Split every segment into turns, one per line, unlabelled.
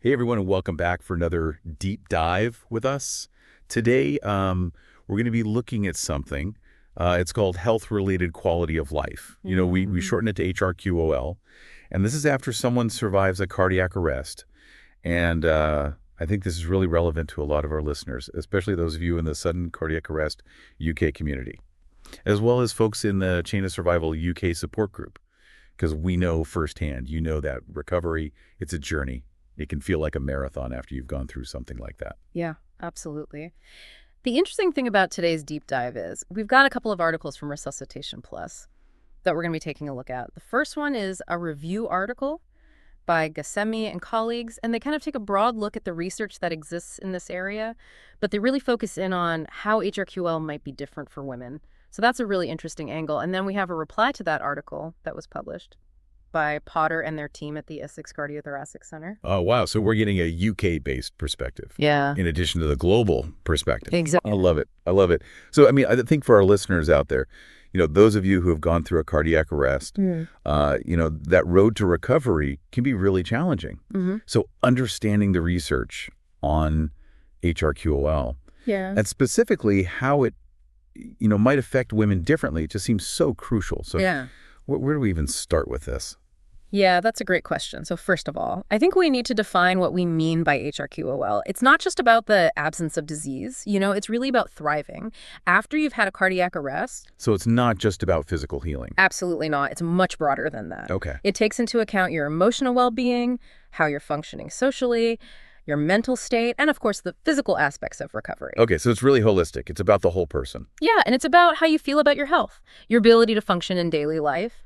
Hey everyone, and welcome back for another deep dive with us. Today, we're going to be looking at something. It's called health-related quality of life. We shorten it to HRQOL, and this is after someone survives a cardiac arrest. And I think this is really relevant to a lot of our listeners, especially those of you in the sudden cardiac arrest UK community, as well as folks in the Chain of Survival UK support group, because we know firsthand, that recovery, it's a journey. It can feel like a marathon after you've gone through something like that.
Yeah, absolutely. The interesting thing about today's deep dive is we've got a couple of articles from Resuscitation Plus that we're going to be taking a look at. The first one is a review article by Ghassemi and colleagues, and they kind of take a broad look at the research that exists in this area, but they really focus in on how HRQL might be different for women. So that's a really interesting angle. And then we have a reply to that article that was published by Potter and their team at the Essex Cardiothoracic Center.
Oh, wow. So we're getting a UK-based perspective.
Yeah.
In addition to the global perspective.
Exactly.
I love it. I love it. So, I think for our listeners out there, those of you who have gone through a cardiac arrest, that road to recovery can be really challenging. So understanding the research on HRQOL and specifically how it, might affect women differently just seems so crucial. So where do we even start with this?
Yeah, that's a great question. So first of all, I think we need to define what we mean by HRQOL. It's not just about the absence of disease. It's really about thriving after you've had a cardiac arrest.
So it's not just about physical healing.
Absolutely not. It's much broader than that.
Okay.
It takes into account your emotional well-being, how you're functioning socially, your mental state, and of course the physical aspects of recovery.
Okay, so it's really holistic. It's about the whole person.
Yeah, and it's about how you feel about your health, your ability to function in daily life,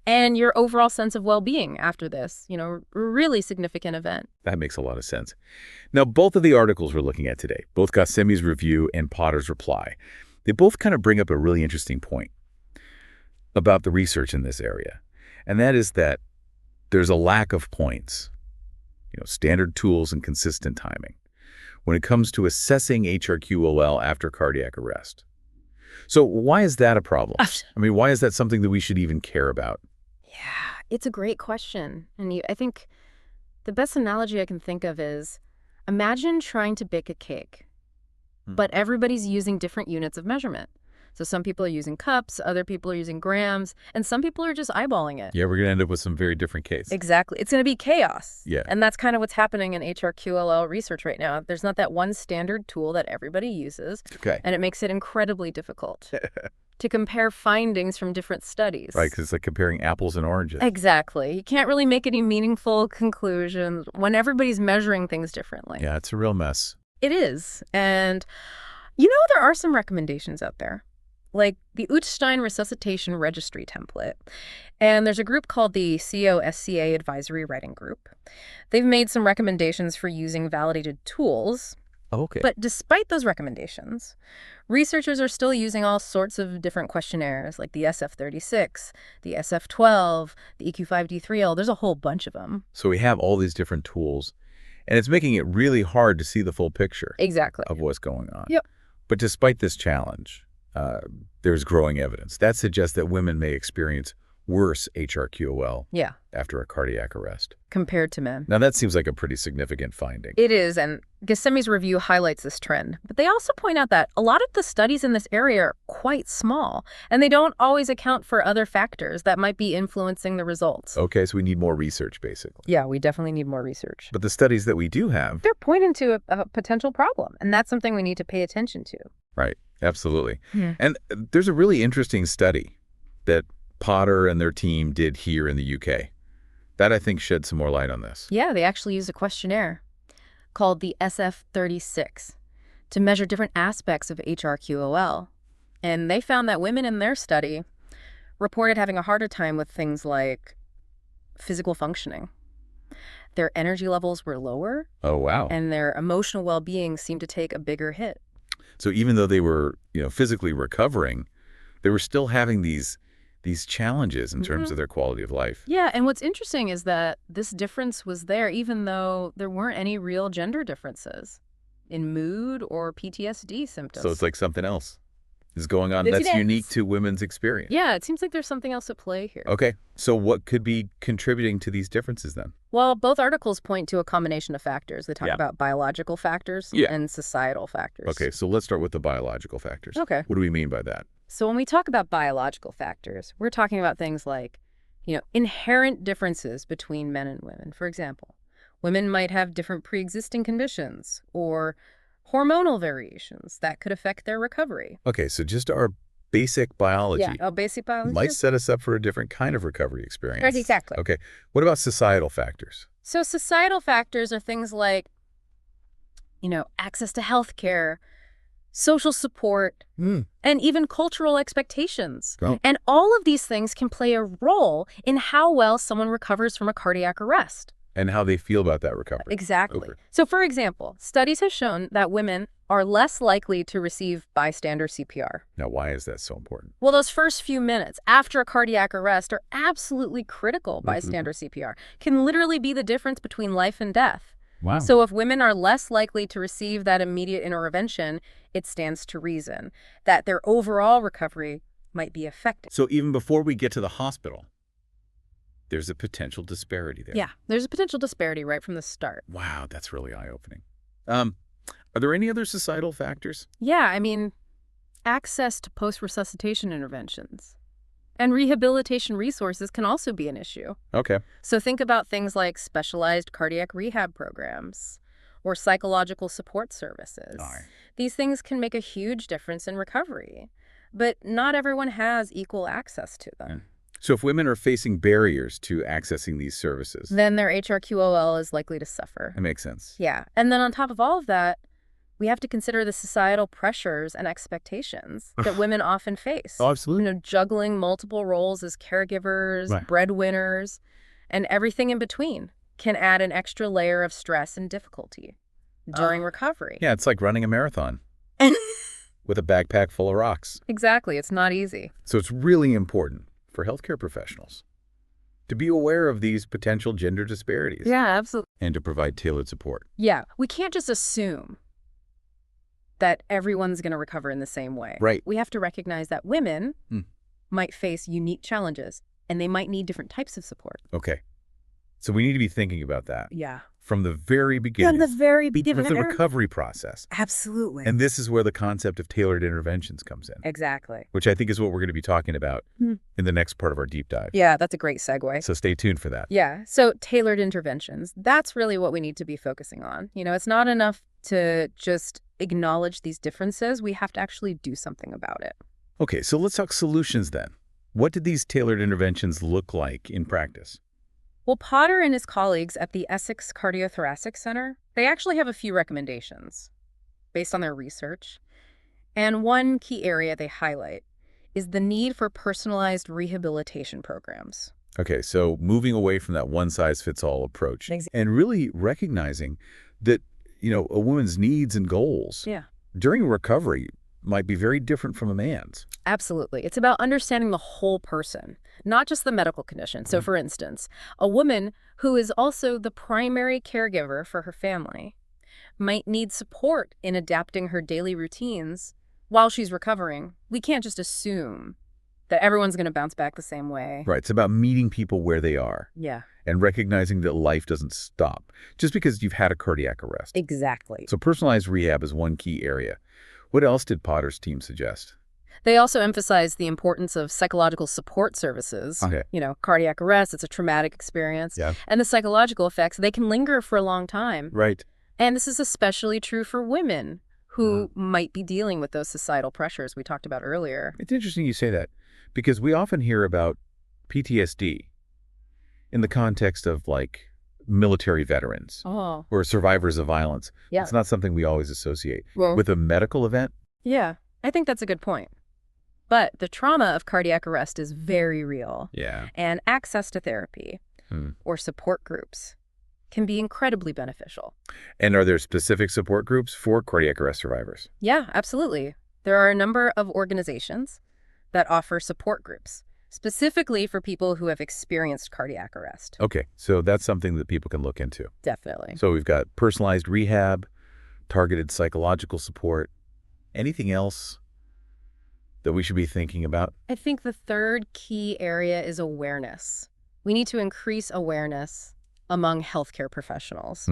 and your overall sense of well-being after this, really significant event.
That makes a lot of sense. Now, both of the articles we're looking at today, both Ghassemi's review and Potter's reply, they both kind of bring up a really interesting point about the research in this area. And that is that there's a lack of points, standard tools and consistent timing when it comes to assessing HRQOL after cardiac arrest. So why is that a problem? Why is that something that we should even care about?
Yeah, it's a great question. And I think the best analogy I can think of is imagine trying to bake a cake, but everybody's using different units of measurement. So some people are using cups, other people are using grams, and some people are just eyeballing it.
Yeah, we're going to end up with some very different cases.
Exactly. It's going to be chaos.
Yeah.
And that's kind of what's happening in HRQOL research right now. There's not that one standard tool that everybody uses.
Okay.
And it makes it incredibly difficult to compare findings from different studies.
Right, because it's like comparing apples and oranges.
Exactly. You can't really make any meaningful conclusions when everybody's measuring things differently.
Yeah, it's a real mess.
It is. And, there are some recommendations out there, like the Utstein Resuscitation Registry template. And there's a group called the COSCA Advisory Writing Group. They've made some recommendations for using validated tools.
Okay.
But despite those recommendations, researchers are still using all sorts of different questionnaires, like the SF-36, the SF-12, the EQ5D3L. There's a whole bunch of them.
So we have all these different tools, and it's making it really hard to see the full picture of what's going on.
Yep.
But despite this challenge, there's growing evidence that suggests that women may experience worse HRQOL after a cardiac arrest
compared to men.
Now, that seems like a pretty significant finding.
It is, and Ghassemi's review highlights this trend. But they also point out that a lot of the studies in this area are quite small, and they don't always account for other factors that might be influencing the results.
Okay, so we need more research, basically.
Yeah, we definitely need more research.
But the studies that we do have,
they're pointing to a potential problem, and that's something we need to pay attention to.
Right, absolutely. And there's a really interesting study that Potter and their team did here in the UK. That, I think, sheds some more light on this.
Yeah, they actually used a questionnaire called the SF-36 to measure different aspects of HRQOL. And they found that women in their study reported having a harder time with things like physical functioning. Their energy levels were lower.
Oh, wow.
And their emotional well-being seemed to take a bigger hit.
So even though they were, physically recovering, they were still having these challenges in terms of their quality of life.
Yeah, and what's interesting is that this difference was there even though there weren't any real gender differences in mood or PTSD symptoms.
So it's like something else. is going on
Yes,
that's
it
unique
is.
to women's experience.
Yeah, it seems like there's something else at play here.
Okay, so what could be contributing to these differences then?
Well, both articles point to a combination of factors. They talk
Yeah.
about biological factors
Yeah.
and societal factors.
Okay, so let's start with the biological factors.
Okay.
What do we mean by that?
So when we talk about biological factors, we're talking about things like, inherent differences between men and women. For example, women might have different pre-existing conditions or hormonal variations that could affect their recovery.
Okay, so just our basic biology
Basic biology.
might set us up for a different kind of recovery experience.
Right, exactly.
Okay, what about societal factors?
So societal factors are things like, access to health care, social support, and even cultural expectations.
Oh.
And all of these things can play a role in how well someone recovers from a cardiac arrest.
And how they feel about that recovery.
Exactly.
Okay.
So, for example, studies have shown that women are less likely to receive bystander CPR.
Now, why is that so important?
Well, those first few minutes after a cardiac arrest are absolutely critical. Bystander CPR can literally be the difference between life and death.
Wow.
So if women are less likely to receive that immediate intervention, it stands to reason that their overall recovery might be affected.
So even before we get to the hospital, there's a potential disparity there.
Yeah, there's a potential disparity right from the start.
Wow, that's really eye-opening. Are there any other societal factors?
Yeah, access to post-resuscitation interventions and rehabilitation resources can also be an issue.
Okay.
So think about things like specialized cardiac rehab programs or psychological support services.
All right.
These things can make a huge difference in recovery, but not everyone has equal access to them.
So if women are facing barriers to accessing these services,
Then their HRQOL is likely to suffer.
that makes sense.
Yeah, and then on top of all of that, we have to consider the societal pressures and expectations that women often face.
Oh, absolutely.
Juggling multiple roles as caregivers,
Right.
breadwinners, and everything in between can add an extra layer of stress and difficulty during recovery.
Yeah, it's like running a marathon with a backpack full of rocks.
Exactly, it's not easy.
So it's really important for healthcare professionals to be aware of these potential gender disparities
Yeah, absolutely.
and to provide tailored support.
Yeah, we can't just assume that everyone's going to recover in the same way.
Right.
We have to recognize that women
Hmm.
might face unique challenges and they might need different types of support.
Okay. So we need to be thinking about that
Yeah.
from the very beginning.
very
With the recovery process.
Absolutely.
And this is where the concept of tailored interventions comes in,
Exactly.
which I think is what we're going to be talking about
Hmm.
in the next part of our deep dive.
Yeah, that's a great segue.
So stay tuned for that.
Yeah, so tailored interventions, that's really what we need to be focusing on. It's not enough to just acknowledge these differences. We have to actually do something about it.
Okay, so let's talk solutions then. What did these tailored interventions look like in practice?
Well, Potter and his colleagues at the Essex Cardiothoracic Center, they actually have a few recommendations based on their research. And one key area they highlight is the need for personalized rehabilitation programs.
Okay, so moving away from that one-size-fits-all approach
Exactly.
and really recognizing that, a woman's needs and goals
Yeah.
during recovery might be very different from a man's.
Absolutely. It's about understanding the whole person, not just the medical condition. So, for instance, a woman who is also the primary caregiver for her family might need support in adapting her daily routines while she's recovering. We can't just assume that everyone's going to bounce back the same way.
Right, it's about meeting people where they are
Yeah,
and recognizing that life doesn't stop just because you've had a cardiac arrest.
exactly.
So personalized rehab is one key area. What else did Potter's team suggest?
They also emphasize the importance of psychological support services.
Okay.
Cardiac arrest, it's a traumatic experience.
Yeah.
And the psychological effects, they can linger for a long time.
Right.
And this is especially true for women who might be dealing with those societal pressures we talked about earlier.
It's interesting you say that because we often hear about PTSD in the context of like military veterans
Oh,
or survivors of violence.
yeah.
It's not something we always associate
Well,
with a medical event.
yeah, I think that's a good point. But the trauma of cardiac arrest is very real.
Yeah.
And access to therapy or support groups can be incredibly beneficial.
And are there specific support groups for cardiac arrest survivors?
Yeah, absolutely. There are a number of organizations that offer support groups, specifically for people who have experienced cardiac arrest.
Okay, so that's something that people can look into.
Definitely.
So we've got personalized rehab, targeted psychological support. Anything else that we should be thinking about?
I think the third key area is awareness. We need to increase awareness among healthcare professionals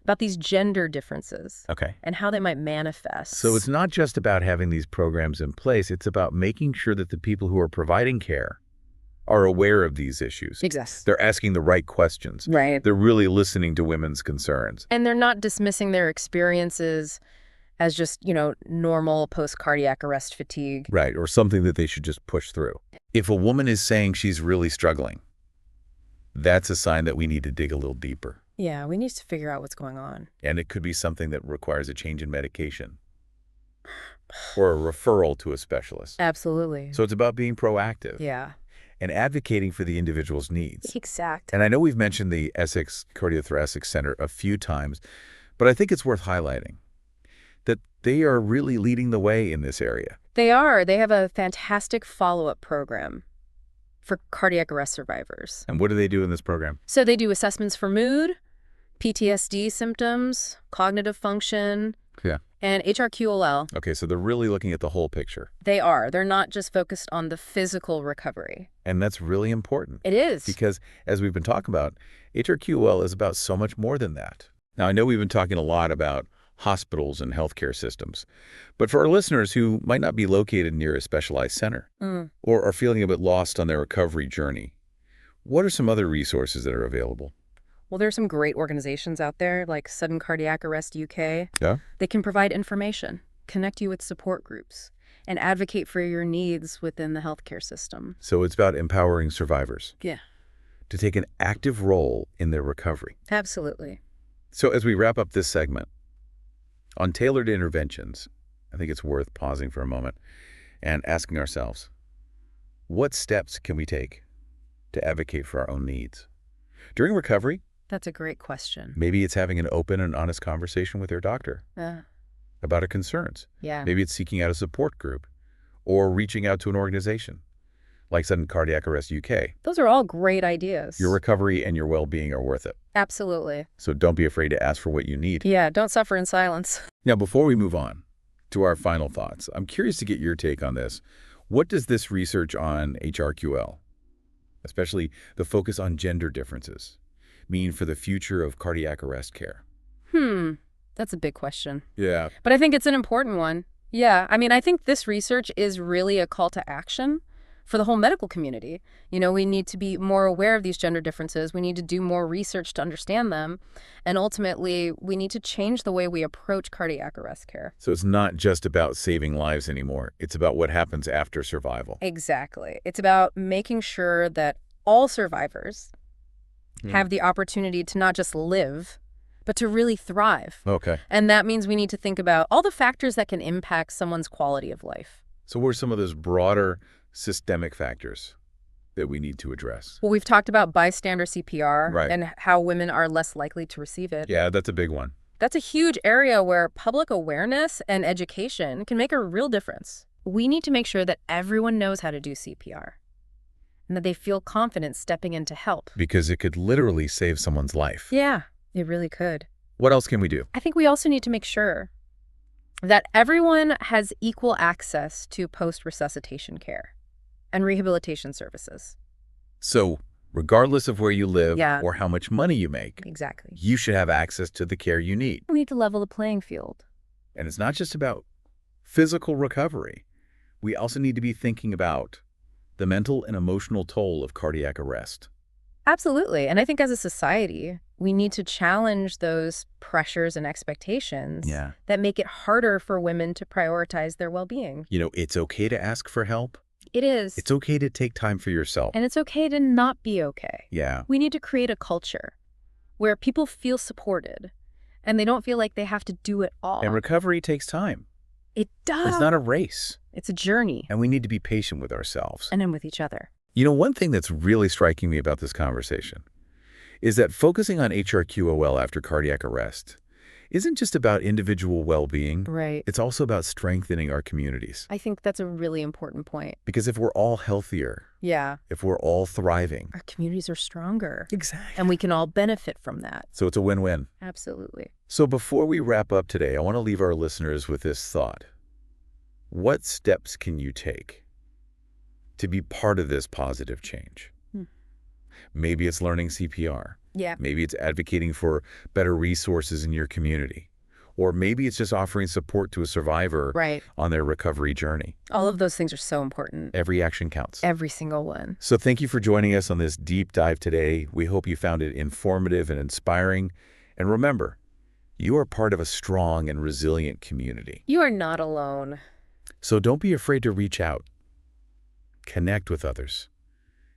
about these gender differences
Okay.
and how they might manifest.
So it's not just about having these programs in place. It's about making sure that the people who are providing care are aware of these issues.
Exactly.
They're asking the right questions.
Right.
They're really listening to women's concerns.
And they're not dismissing their experiences as just, normal post-cardiac arrest fatigue.
Right, or something that they should just push through. If a woman is saying she's really struggling, that's a sign that we need to dig a little deeper.
Yeah, we need to figure out what's going on.
And it could be something that requires a change in medication or a referral to a specialist.
Absolutely.
So it's about being proactive
Yeah.
and advocating for the individual's needs.
Exact.
And I know we've mentioned the Essex Cardiothoracic Center a few times, but I think it's worth highlighting that they are really leading the way in this area.
They are. They have a fantastic follow-up program for cardiac arrest survivors.
And what do they do in this program?
So they do assessments for mood, PTSD symptoms, cognitive function,
Yeah.
and HRQOL.
Okay, so they're really looking at the whole picture.
They are. They're not just focused on the physical recovery.
And that's really important.
It is.
Because, as we've been talking about, HRQOL is about so much more than that. Now, I know we've been talking a lot about hospitals and healthcare systems, but for our listeners who might not be located near a specialized center or are feeling a bit lost on their recovery journey, what are some other resources that are available?
Well, there's some great organizations out there like Sudden Cardiac Arrest UK.
Yeah?
They can provide information, connect you with support groups, and advocate for your needs within the healthcare system.
So it's about empowering survivors
Yeah,
to take an active role in their recovery.
absolutely.
So as we wrap up this segment on tailored interventions, I think it's worth pausing for a moment and asking ourselves, what steps can we take to advocate for our own needs? During recovery,
That's a great question.
maybe it's having an open and honest conversation with your doctor about our concerns.
Yeah.
Maybe it's seeking out a support group or reaching out to an organization like Sudden Cardiac Arrest UK.
Those are all great ideas.
Your recovery and your well-being are worth it.
Absolutely.
So don't be afraid to ask for what you need.
Yeah, don't suffer in silence.
Now, before we move on to our final thoughts, I'm curious to get your take on this. What does this research on HRQL, especially the focus on gender differences, mean for the future of cardiac arrest care?
That's a big question.
Yeah.
But I think it's an important one. Yeah, I think this research is really a call to action for the whole medical community. We need to be more aware of these gender differences. We need to do more research to understand them. And ultimately, we need to change the way we approach cardiac arrest care.
So it's not just about saving lives anymore. It's about what happens after survival.
Exactly. It's about making sure that all survivors have the opportunity to not just live, but to really thrive.
Okay.
And that means we need to think about all the factors that can impact someone's quality of life.
So what are some of those broader systemic factors that we need to address?
Well, we've talked about bystander CPR
Right.
and how women are less likely to receive it.
Yeah, that's a big one.
That's a huge area where public awareness and education can make a real difference. We need to make sure that everyone knows how to do CPR and that they feel confident stepping in to help.
Because it could literally save someone's life.
Yeah, it really could.
What else can we do?
I think we also need to make sure that everyone has equal access to post-resuscitation care and rehabilitation services.
So regardless of where you live
Yeah.
or how much money you make,
Exactly.
you should have access to the care you need.
We need to level the playing field.
And it's not just about physical recovery. We also need to be thinking about the mental and emotional toll of cardiac arrest.
Absolutely. And I think as a society, we need to challenge those pressures and expectations that make it harder for women to prioritize their well-being.
It's okay to ask for help.
It is.
It's okay to take time for yourself.
And it's okay to not be okay.
Yeah.
We need to create a culture where people feel supported and they don't feel like they have to do it all.
And recovery takes time.
It does.
It's not a race.
It's a journey.
And we need to be patient with ourselves.
And then with each other.
One thing that's really striking me about this conversation is that focusing on HRQOL after cardiac arrest isn't just about individual well-being.
Right.
It's also about strengthening our communities.
I think that's a really important point.
Because if we're all healthier,
Yeah.
if we're all thriving,
Our communities are stronger.
exactly.
And we can all benefit from that.
So it's a win-win.
Absolutely.
So before we wrap up today, I want to leave our listeners with this thought. What steps can you take to be part of this positive change? Maybe it's learning CPR.
Yeah.
Maybe it's advocating for better resources in your community. Or maybe it's just offering support to a survivor
Right.
on their recovery journey.
All of those things are so important.
Every action counts.
Every single one.
So thank you for joining us on this deep dive today. We hope you found it informative and inspiring. And remember, you are part of a strong and resilient community.
You are not alone.
So don't be afraid to reach out, connect with others,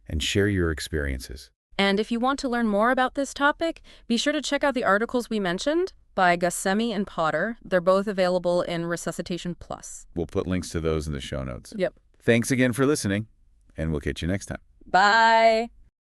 and share your experiences.
And if you want to learn more about this topic, be sure to check out the articles we mentioned by Ghassemi and Potter. They're both available in Resuscitation Plus.
We'll put links to those in the show notes.
Yep.
Thanks again for listening, and we'll catch you next time.
Bye.